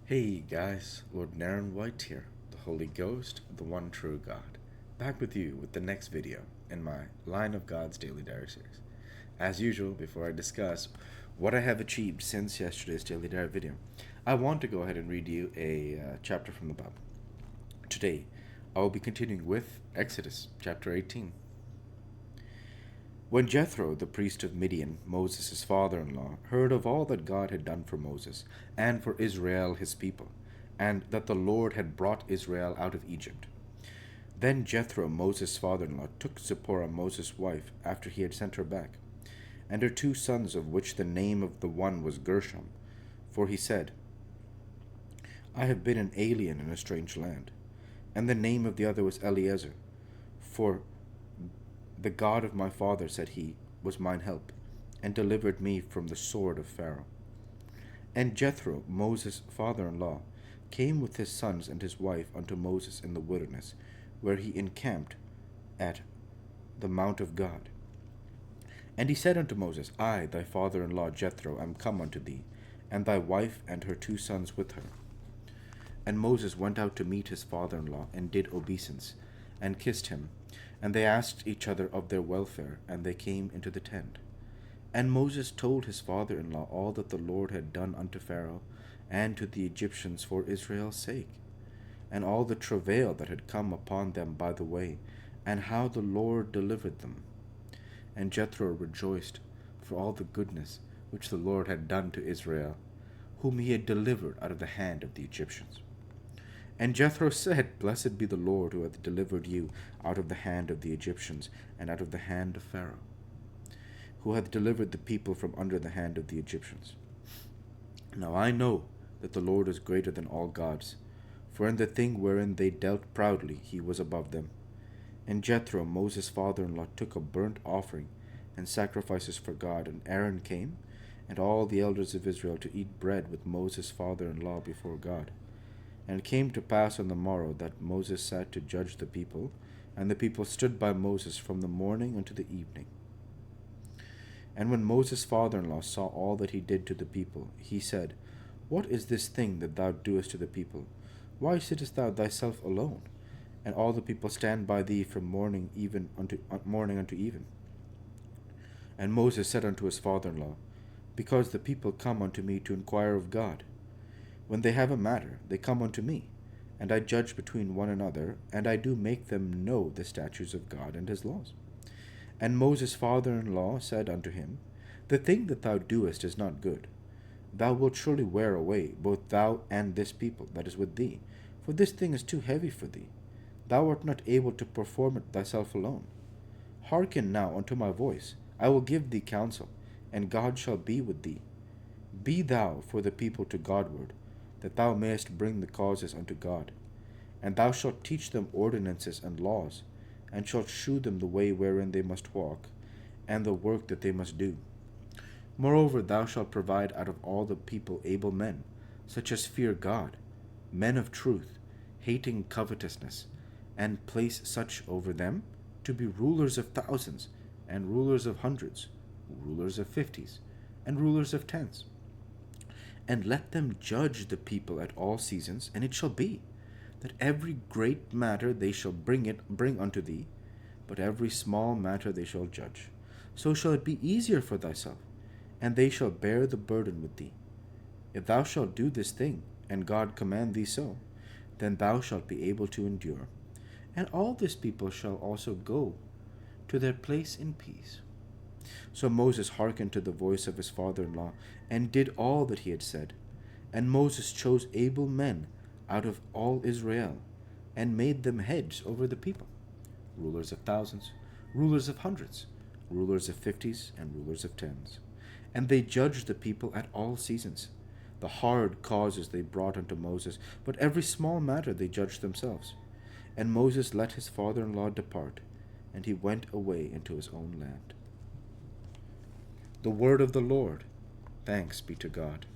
Hey guys, Lord Naren White here, the Holy Ghost, the one true God, back with you with the next video in my Line of God's Daily Diary series. As usual, before I discuss what I have achieved since yesterday's Daily Diary video, I want to go ahead and read you a chapter from the Bible. Today, I will be continuing with Exodus chapter 18. When Jethro, the priest of Midian, Moses' father in law, heard of all that God had done for Moses and for Israel his people, and that the Lord had brought Israel out of Egypt, then Jethro, Moses' father in law, took Zipporah, Moses' wife, after he had sent her back, and her 2 sons, of which the name of the one was Gershom. For he said, I have been an alien in a strange land. And the name of the other was Eliezer. For the God of my father, said he, was mine help, and delivered me from the sword of Pharaoh. And Jethro, Moses' father in law, came with his sons and his wife unto Moses in the wilderness, where he encamped at the mount of God. And he said unto Moses, I, thy father in law Jethro, am come unto thee, and thy wife and her 2 sons with her. And Moses went out to meet his father in law, and did obeisance, and kissed him. And they asked each other of their welfare, and they came into the tent. And Moses told his father in law all that the Lord had done unto Pharaoh and to the Egyptians for Israel's sake, and all the travail that had come upon them by the way, and how the Lord delivered them. And Jethro rejoiced for all the goodness which the Lord had done to Israel, whom he had delivered out of the hand of the Egyptians. And Jethro said, Blessed be the Lord who hath delivered you out of the hand of the Egyptians, and out of the hand of Pharaoh, who hath delivered the people from under the hand of the Egyptians. Now I know that the Lord is greater than all gods, for in the thing wherein they dealt proudly he was above them. And Jethro, Moses' father-in-law, took a burnt offering and sacrifices for God, and Aaron came, and all the elders of Israel, to eat bread with Moses' father-in-law before God. And it came to pass on the morrow that Moses sat to judge the people, and the people stood by Moses from the morning unto the evening. And when Moses' father-in-law saw all that he did to the people, he said, What is this thing that thou doest to the people? Why sittest thou thyself alone? And all the people stand by thee from morning unto even. And Moses said unto his father-in-law, Because the people come unto me to inquire of God. When they have a matter, they come unto me, and I judge between one another, and I do make them know the statutes of God and his laws. And Moses' father-in-law said unto him, The thing that thou doest is not good. Thou wilt surely wear away both thou and this people that is with thee, for this thing is too heavy for thee. Thou art not able to perform it thyself alone. Hearken now unto my voice. I will give thee counsel, and God shall be with thee. Be thou for the people to Godward, that thou mayest bring the causes unto God. And thou shalt teach them ordinances and laws, and shalt shew them the way wherein they must walk, and the work that they must do. Moreover, thou shalt provide out of all the people able men, such as fear God, men of truth, hating covetousness, and place such over them to be rulers of thousands, and rulers of hundreds, rulers of fifties, and rulers of tens. And let them judge the people at all seasons, and it shall be that every great matter they shall bring unto thee, but every small matter they shall judge. So shall it be easier for thyself, and they shall bear the burden with thee. If thou shalt do this thing, and God command thee so, then thou shalt be able to endure. And all this people shall also go to their place in peace. So Moses hearkened to the voice of his father-in-law, and did all that he had said. And Moses chose able men out of all Israel, and made them heads over the people, rulers of thousands, rulers of hundreds, rulers of fifties, and rulers of tens. And they judged the people at all seasons. The hard causes they brought unto Moses, but every small matter they judged themselves. And Moses let his father-in-law depart, and he went away into his own land. The word of the Lord. Thanks be to God.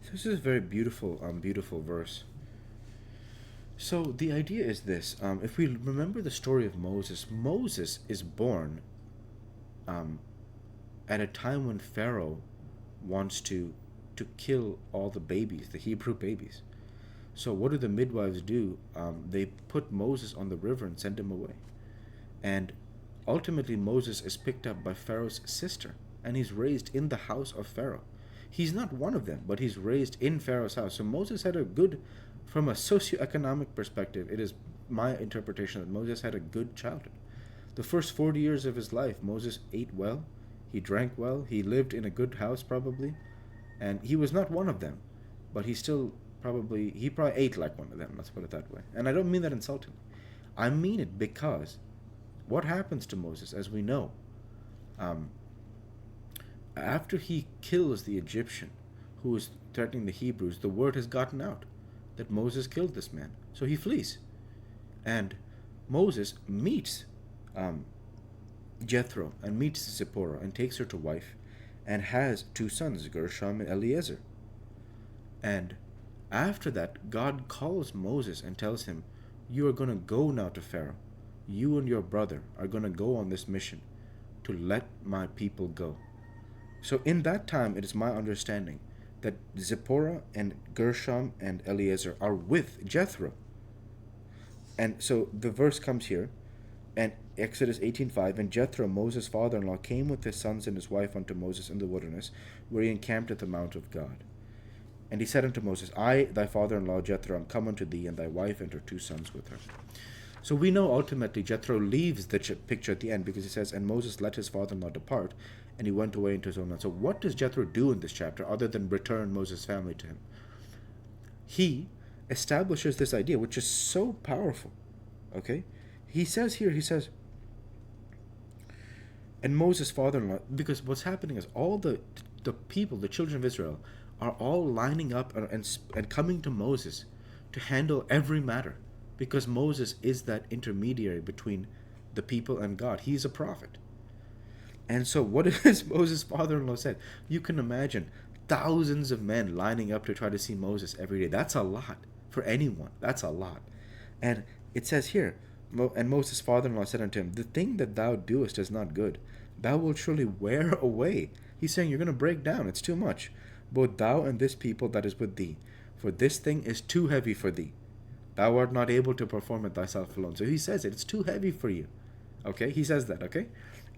So this is a very beautiful verse. So the idea is this: if we remember the story of Moses, Moses is born um, at a time when Pharaoh wants to kill all the babies, the Hebrew babies. So what do the midwives do? They put Moses on the river and send him away. And ultimately, Moses is picked up by Pharaoh's sister, and he's raised in the house of Pharaoh. He's not one of them, but he's raised in Pharaoh's house. So Moses had a good, from a socioeconomic perspective, it is my interpretation that Moses had a good childhood. The first 40 years of his life, Moses ate well, he drank well, he lived in a good house probably, and he was not one of them, but he probably ate like one of them, let's put it that way. And I don't mean that insultingly. I mean it because what happens to Moses, as we know, um, after he kills the Egyptian who is threatening the Hebrews, the word has gotten out that Moses killed this man. So he flees. And Moses meets um, Jethro and meets Zipporah and takes her to wife and has two sons, Gershom and Eliezer. And after that, God calls Moses and tells him, "You are going to go now to Pharaoh. You and your brother are going to go on this mission to let my people go." So in that time, it is my understanding that Zipporah and Gershom and Eliezer are with Jethro. And so the verse comes here, and Exodus 18:5, and Jethro, Moses' father-in-law, came with his sons and his wife unto Moses in the wilderness, where he encamped at the mount of God. And he said unto Moses, I, thy father-in-law Jethro, am come unto thee, and thy wife and her two sons with her. So we know ultimately Jethro leaves the picture at the end because he says, and Moses let his father-in-law depart, and he went away into his own land. So what does Jethro do in this chapter other than return Moses' family to him? He establishes this idea, which is so powerful. Okay? He says, and Moses' father-in-law, because what's happening is all the people, the children of Israel, are all lining up and coming to Moses to handle every matter, because Moses is that intermediary between the people and God. He's a prophet. And so what is Moses' father-in-law said? You can imagine thousands of men lining up to try to see Moses every day. That's a lot for anyone. That's a lot. And it says here, and Moses' father-in-law said unto him, the thing that thou doest is not good. Thou wilt surely wear away. He's saying you're going to break down. It's too much. Both thou and this people that is with thee. For this thing is too heavy for thee. Thou art not able to perform it thyself alone. So he says it's too heavy for you. Okay? He says that, okay?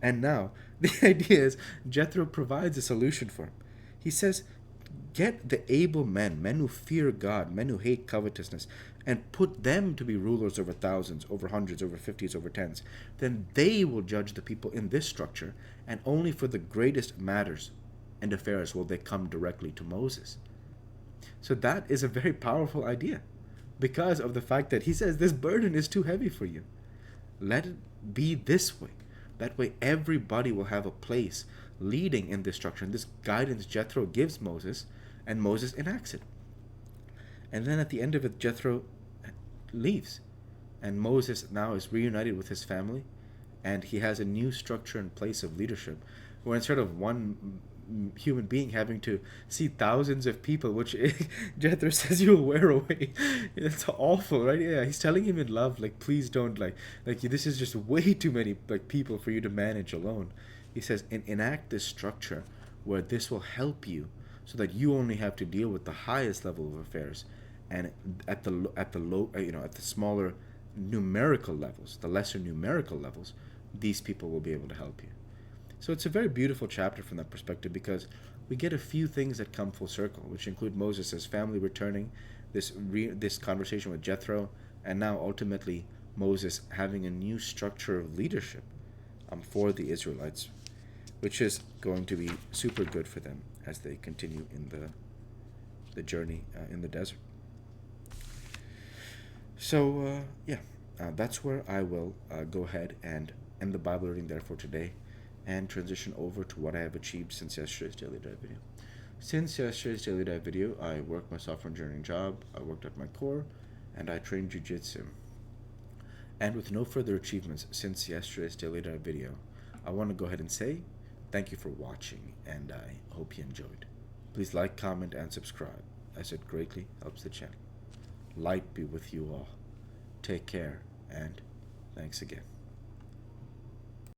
And now, the idea is Jethro provides a solution for him. He says, get the able men who fear God, men who hate covetousness, and put them to be rulers over thousands, over hundreds, over fifties, over tens. Then they will judge the people in this structure, and only for the greatest matters and affairs will they come directly to Moses. So that is a very powerful idea, because of the fact that he says this burden is too heavy for you. Let it be this way. That way everybody will have a place leading in this structure. And this guidance Jethro gives Moses, and Moses enacts it. And then at the end of it, Jethro leaves. And Moses now is reunited with his family, and he has a new structure and place of leadership, where instead of one human being having to see thousands of people, which Jethro says you'll wear away. It's awful, right? Yeah, he's telling him in love, like, please don't, like this is just way too many like people for you to manage alone. He says, enact this structure where this will help you, so that you only have to deal with the highest level of affairs, and at the low, at the smaller numerical levels, the lesser numerical levels, these people will be able to help you. So it's a very beautiful chapter from that perspective, because we get a few things that come full circle, which include Moses' family returning, this conversation with Jethro, and now ultimately Moses having a new structure of leadership for the Israelites, which is going to be super good for them as they continue in the journey in the desert. So, that's where I will go ahead and end the Bible reading there for today, and transition over to what I have achieved since yesterday's Daily Dive video. Since yesterday's Daily Dive video, I worked my software engineering job, I worked at my core, and I trained jiu-jitsu. And with no further achievements since yesterday's Daily Dive video, I want to go ahead and say thank you for watching, and I hope you enjoyed. Please like, comment, and subscribe, as it greatly helps the channel. Light be with you all. Take care, and thanks again.